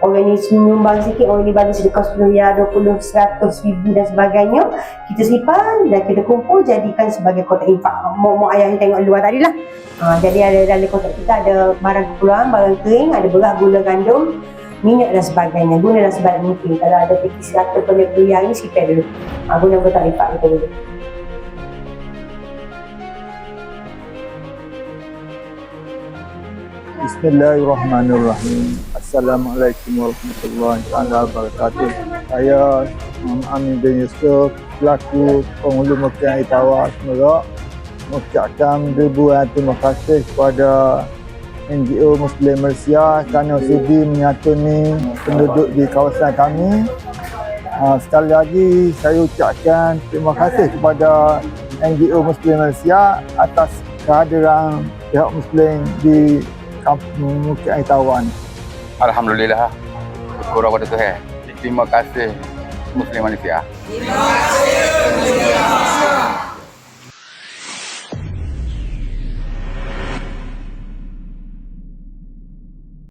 orang ni menyumbang sikit, orang ni bagi sedekah 10 riyal, 20, 100 ribu dan sebagainya, kita simpan dan kita kumpul jadikan sebagai kotak infak. Mak ayah ni tengok luar tadi lah. Jadi ada dalam kotak kita ada barang keperluan, barang kering, ada beras, gula, gandum, minyak dan sebagainya. Gunalah sebanyak mungkin. Kalau ada PT 100 riyal ni simpan dulu. Guna kotak infak kita dulu. Bismillahirrahmanirrahim. Assalamualaikum warahmatullahi wabarakatuh. Saya Muhammad Amin bin Yusuf, pelaku penghulu Mekah Itawa Semerak, mengucapkan ribuan terima kasih kepada NGO Muslim Malaysia kerana sudi menyatuni penduduk di kawasan kami. Sekali lagi saya ucapkan terima kasih kepada NGO Muslim Malaysia atas kehadiran pihak Muslim di Kampung Bukit Air Tawan. Alhamdulillah, syukur kepada Tuhan. Terima kasih Muslim Malaysia. Terima kasih.